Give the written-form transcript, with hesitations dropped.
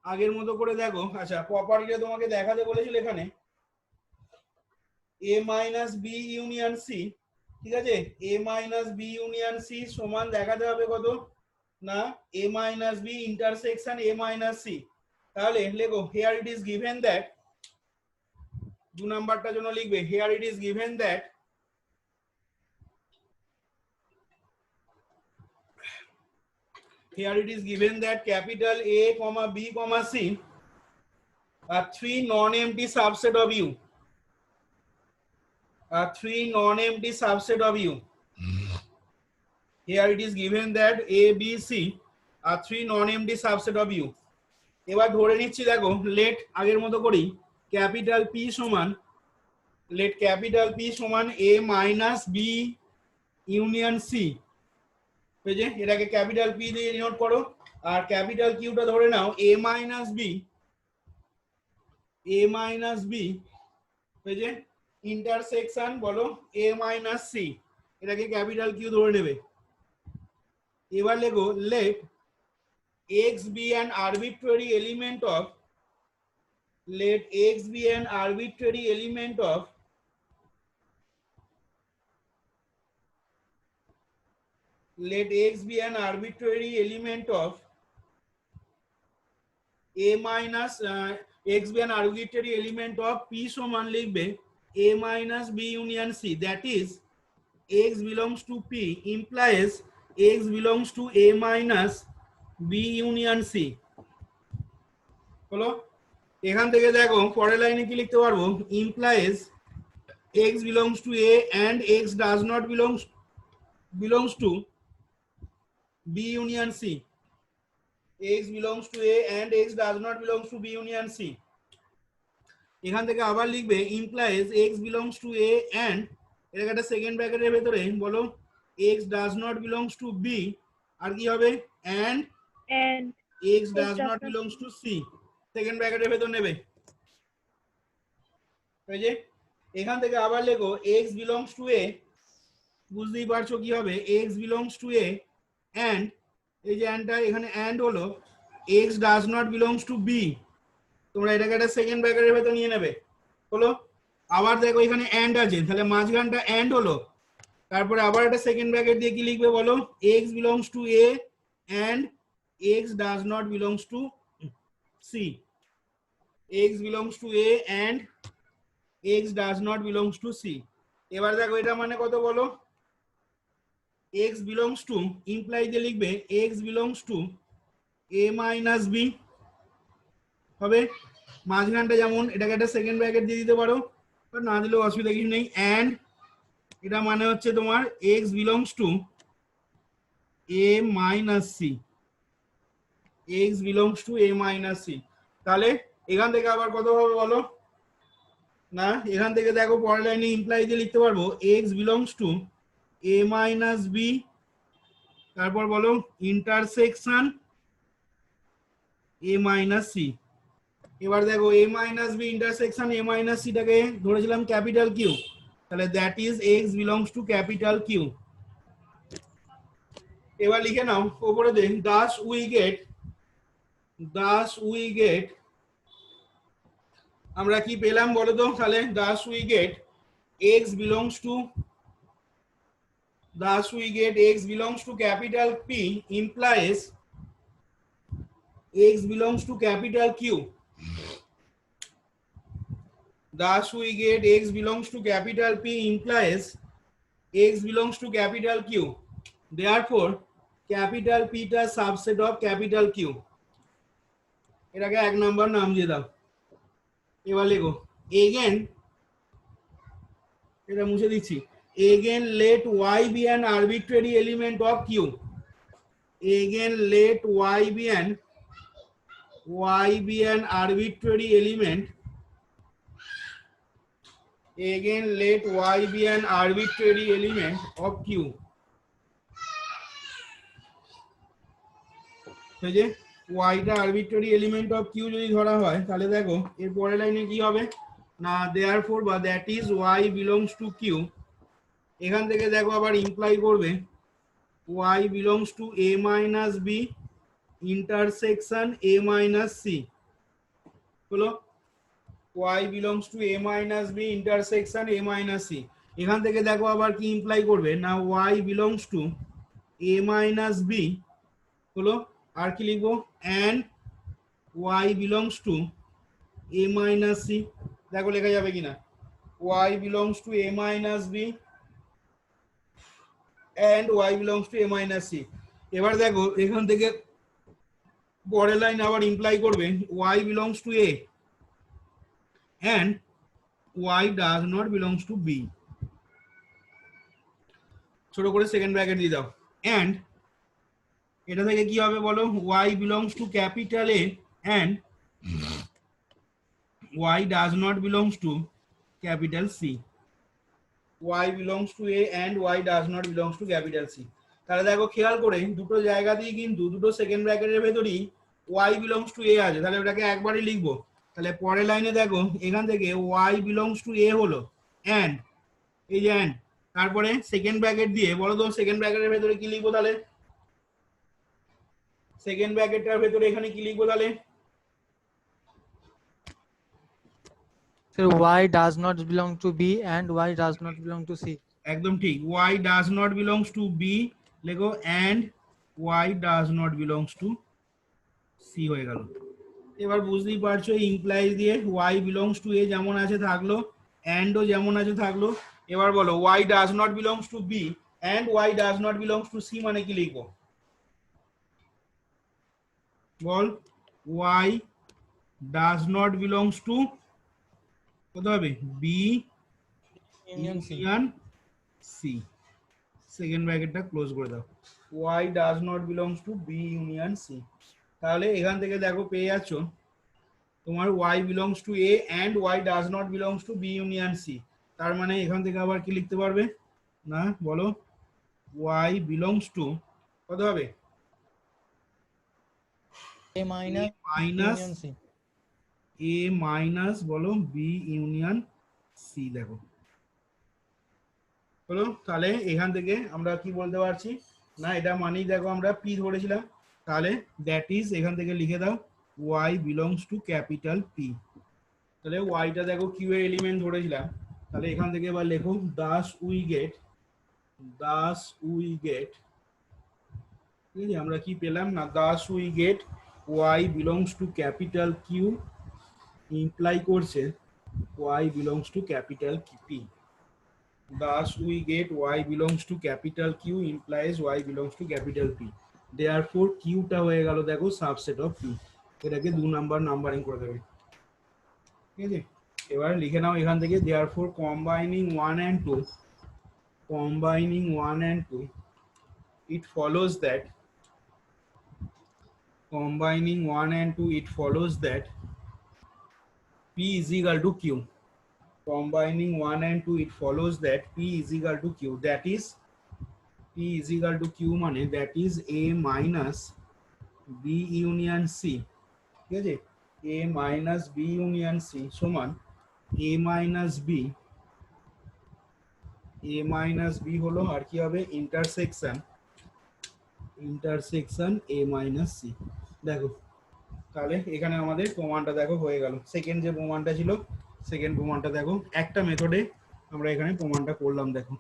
আগের মতো করে দেখো। আচ্ছা, প্রপার্টিটা তোমাকে দেখাতে বলেছিল এখানে a minus B union C, ঠিক আছে? a minus B union C সমান দেখাতে হবে কত না a minus B intersection a minus C. তাহলে লেখো here it is given that, 2 নাম্বারটার জন্য লিখবে here it is given that here it is given that capital A comma B comma C are 3 non-empty subset of U, are 3 non-empty subset of U. Here it is given that A B C are 3 non-empty subset of U. এবার ধরে নিচ্ছি দেখো let আগের মতো করি capital P সমান let capital P সমান A minus B union C, বুঝে এটাকে ক্যাপিটাল P দিয়ে ডিনোট করো। আর ক্যাপিটাল কিউটা ধরে নাও A minus B, A minus B, বুঝে ইন্টারসেকশন বলো A minus C, এটাকে ক্যাপিটাল কিউ ধরে নেবে। এবার লেখো let x be an arbitrary element of, let x be an arbitrary element of let x be an arbitrary element of a minus x be an arbitrary element of p সমান লিখবে a minus b union c, that is x belongs to p implies x belongs to a minus b union c। হলো? এখান থেকে দেখো পরের লাইনে কি লিখতে পারবো implies x belongs to a and x does not belongs to b union c, x belongs to a and x does not belongs to b union c। এখান থেকে আবার লিখবে implies x belongs to a and এটাকে একটা second ব্র্যাকেটের ভেতরে বলো x does not belongs to b আর কি হবে and x does not belongs to c, second ব্র্যাকেটের ভেতর নেবে। এই যে এখান থেকে আবার লেখো x belongs to a, বুঝতেই পারছো কি হবে x belongs to a and এই যে অ্যান্ডটা এখানে অ্যান্ড হলো x does not belongs to b, তোমরা এটাকে একটা সেকেন্ড ব্র্যাকেটের ভেতর নিয়ে নেবে। হলো? আবার দেখো এখানে অ্যান্ড আছে, তাহলে মাঝখানটা অ্যান্ড হলো, তারপরে আবার একটা সেকেন্ড ব্র্যাকেট দিয়ে কি লিখবে বলো x belongs to a and x does not belongs to c, x belongs to a and x does not belongs to c। এবার দেখো এটা মানে কত বলো x belongs to imply দিয়ে লিখবে x belongs to a minus b হবে, মাঝখানটা যেমন এটাকে একটা সেকেন্ড ব্র্যাকেট দিয়ে দিতে পারো না দিলেও অসুবিধা কিছু নেই, and এটা মানে হচ্ছে তোমার x belongs to a minus c, x belongs to a minus c। তাহলে এখান থেকে আবার কত হবে বলো না, এখান থেকে দেখো পরের লাইনে ইমপ্লাই দিয়ে লিখতে পারবো x belongs to a minus b, তারপর বলো ইন্টারসেকশন a minus c। এবার দেখো a minus b intersection a minus c টাকে ধরেছিলাম ক্যাপিটাল কিউ, তাহলে that is x belongs to capital Q. এবার লিখে নাও উপরে দেন thus we get আমরা কি পেলাম বলো তো, তাহলে thus we get x belongs to capital P implies x belongs to capital Q, thus we get x belongs to capital P implies x belongs to capital Q, therefore capital P টা subset of capital Q। এটাকে এক number নাম দিয়ে দাও। এবার লেখো again, এটা মুছে দিচ্ছি, again let y be an arbitrary element of Q, again let y be an arbitrary element, again let y be an arbitrary element of Q। এই যে y টা arbitrary element of Q যদি ধরা হয় তাহলে দেখো এর পরের লাইনে কি হবে না therefore বা that is y belongs to Q, এখান থেকে দেখো আবার ইমপ্লাই করবে y belongs to a minus b intersection a minus c, হলো y belongs to a minus b intersection a minus c। এখান থেকে দেখো আবার কি ইমপ্লাই করবে না y belongs to a minus b হলো আর কি লিখবো and y belongs to a minus c। দেখো লেখা যাবে কিনা y belongs to a minus b and y belongs to a minus c। এবার দেখো এখান থেকে পরের লাইন আবার ইমপ্লাই করবে y belongs to a and y does not belongs to b। ছোট করে সেকেন্ড ব্র্যাকেট দিয়ে দাও and এটা থেকে কি হবে বলো y belongs to capital A and y does not belongs to capital C। y belongs to A and y does not belongs to capital C। তাহলে দেখো খেয়াল করে দুটো জায়গাতেই কিন্তু দুটো সেকেন্ড ব্র্যাকেটের ভেতরেই y belongs to A আছে, তাহলে ওটাকে একবারই লিখবো। তাহলে পরের লাইনে দেখো এখান থেকে y belongs to A হলো and এই যে and তারপরে সেকেন্ড ব্র্যাকেট দিয়ে বলো তো সেকেন্ড ব্র্যাকেটের ভেতরে কি লিখবো তাহলে সেকেন্ড ব্র্যাকেটটার ভেতরে এখানে কি লিখবো তাহলে So y does not belong to b and y does not belong to c। একদম ঠিক y does not belongs to b লেখো and y does not belongs to c হয়ে গেল। এবার বুঝতেই পারছো এই ইমপ্লাইজ দিয়ে y belongs to a যেমন আছে থাকলো and ও যেমন আছে থাকলো। এবার বলো y does not belongs to b and y does not belongs to c মানে কি লিখবো বল y does not belongs to কত হবে b Union c। Union c। Second ব্র্যাকেটটা ক্লোজ করে দাও y does not belongs to b union c। তাহলে এখান থেকে দেখো পেয়ে যাচ্ছ তোমার y belongs to a and y does not belongs to b union c। তার মানে এখান থেকে আবার কি লিখতে পারবে না বলো y belongs to কত হবে a minus minus union c। a minus বলো b ইউনিয়ন c। দেখো হলো তাহলে এখান থেকে আমরা কি বলতে পারছি না এটা মানেই দেখো আমরা p ধরেছিলাম তাহলে দ্যাট ইজ এখান থেকে লিখে দাও y belongs to capital P। তাহলে y টা দেখো q এর এলিমেন্ট ধরেছিলাম তাহলে এখান থেকে এবার লেখো thus we get ঠিক আছে আমরা কি পেলাম না thus we get y belongs to capital Q imply করছে y belongs to capital P। Thus we get y belongs to capital Q implies y belongs to capital P। Therefore Q টা হয়ে গেল দেখো সাবসেট অফ P। এটাকে 2 number numbering করে দেবে ঠিক আছে। এবার লিখে নাও এখান থেকে therefore combining 1 and 2 it follows that P is equal to Q। Combining 1 and 2 it follows that P is equal to Q, that is P is equal to Q মানে that is A minus B union C। ঠিক আছে A minus B union C সমান A minus B হলো আর কি হবে intersection A minus C। দেখো তাহলে এখানে আমাদের প্রমাণটা দেখো হয়ে গেল। সেকেন্ড যে প্রমাণটা ছিল সেকেন্ড প্রমাণটা দেখো একটা মেথডে আমরা এখানে প্রমাণটা করলাম দেখো।